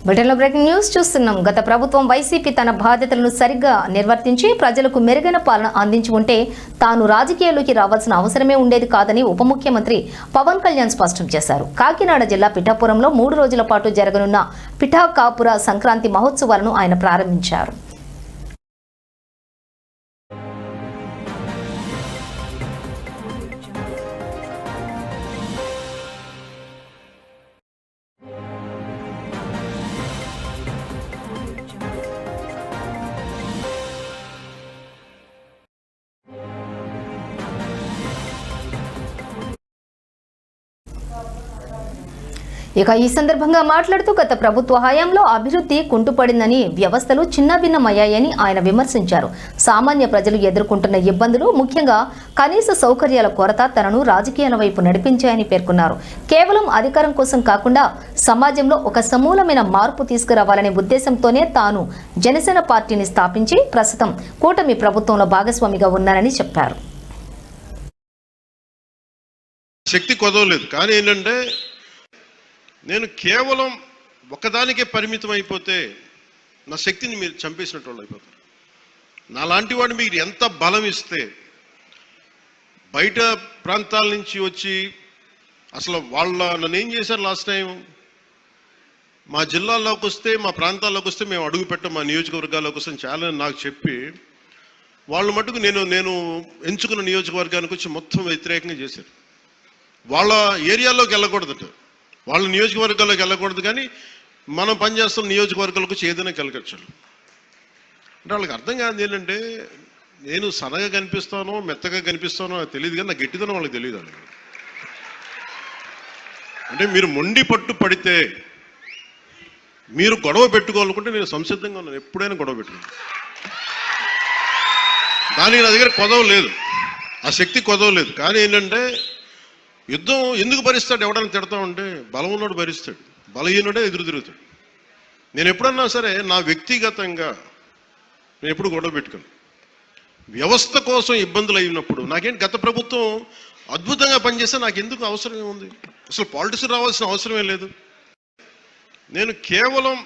బ్రిటన్లో breaking news చూస్తున్నాం. గత ప్రభుత్వం వైసీపీ తన బాధ్యతలను సరిగ్గా నిర్వర్తించి ప్రజలకు మెరుగైన పాలన అందించి ఉంటే తాను రాజకీయాల్లోకి రావాల్సిన అవసరమే ఉండేది కాదని ఉప ముఖ్యమంత్రి పవన్ కళ్యాణ్ స్పష్టం చేశారు. కాకినాడ జిల్లా పిఠాపురంలో 3 రోజుల పాటు జరగనున్న పిఠాకాపుర సంక్రాంతి మహోత్సవాలను ఆయన ప్రారంభించారు. ఇక ఈ సందర్భంగా మాట్లాడుతూ గత ప్రభుత్వ హయాంలో అభివృద్ధి కుంటుపడిందని, వ్యవస్థలు చిన్నభిన్నమయ్యాయని ఆయన విమర్శించారు. సామాన్య ప్రజలు ఎదుర్కొంటున్న ఇబ్బందులు, ముఖ్యంగా కనీస సౌకర్యాల కొరత తనను రాజకీయాల వైపు నడిపించాయని పేర్కొన్నారు. కేవలం అధికారం కోసం కాకుండా సమాజంలో ఒక సమూలమైన మార్పు తీసుకురావాలనే ఉద్దేశంతోనే తాను జనసేన పార్టీని స్థాపించి ప్రస్తుతం కూటమి ప్రభుత్వంలో భాగస్వామిగా ఉన్నారని చెప్పారు. శక్తి కొదవలేదు, కానీ ఏంటంటే నేను కేవలం ఒకదానికే పరిమితం అయిపోతే నా శక్తిని మీరు చంపేసినట్టు వాళ్ళు అయిపోతారు. నాలాంటి వాడు మీరు ఎంత బలం ఇస్తే బయట ప్రాంతాల నుంచి వచ్చి అసలు నన్ను ఏం చేశారు లాస్ట్ టైం, మా జిల్లాల్లోకి వస్తే మా ప్రాంతాల్లోకి వస్తే మేము అడుగు పెట్టాం, మా నియోజకవర్గాల్లోకి వస్తే చాలా నాకు చెప్పి వాళ్ళు మటుకు నేను ఎంచుకున్న నియోజకవర్గానికి వచ్చి మొత్తం వ్యతిరేకంగా చేశారు. వాళ్ళ ఏరియాలోకి వెళ్ళకూడదట, వాళ్ళ నియోజకవర్గాల్లోకి వెళ్ళకూడదు, కానీ మనం పనిచేస్తున్న నియోజకవర్గాలకు వచ్చి ఏదైనా కలగచ్చు. అంటే వాళ్ళకి అర్థం కాదు ఏంటంటే నేను సన్నగా కనిపిస్తానో మెత్తగా కనిపిస్తానో నాకు తెలియదు, కానీ నా గట్టిదనం వాళ్ళకి తెలియదు. అంటే మీరు మొండి పట్టు పడితే మీరు గొడవ పెట్టుకోవాలనుకుంటే నేను సంసిద్ధంగా ఉన్నాను, ఎప్పుడైనా గొడవ పెట్టుకున్నాను. దానికి నా దగ్గర కొదవ లేదు, ఆ శక్తి కొదవ లేదు. కానీ ఏంటంటే యుద్ధం ఎందుకు భరిస్తాడు, ఎవడన్నా తిడతా ఉంటే బలం ఉన్నోడు భరిస్తాడు, బలహీనుడే ఎదురు తిరుగుతాడు. నేను ఎప్పుడన్నా సరే నా వ్యక్తిగతంగా నేను ఎప్పుడు గొడవ పెట్టుకోను. వ్యవస్థ కోసం ఇబ్బందులు అయినప్పుడు నాకేంటి, గత ప్రభుత్వం అద్భుతంగా పనిచేస్తే నాకు ఎందుకు అవసరం ఏముంది, అసలు పాలిటిక్స్ రావాల్సిన అవసరమే లేదు. నేను కేవలం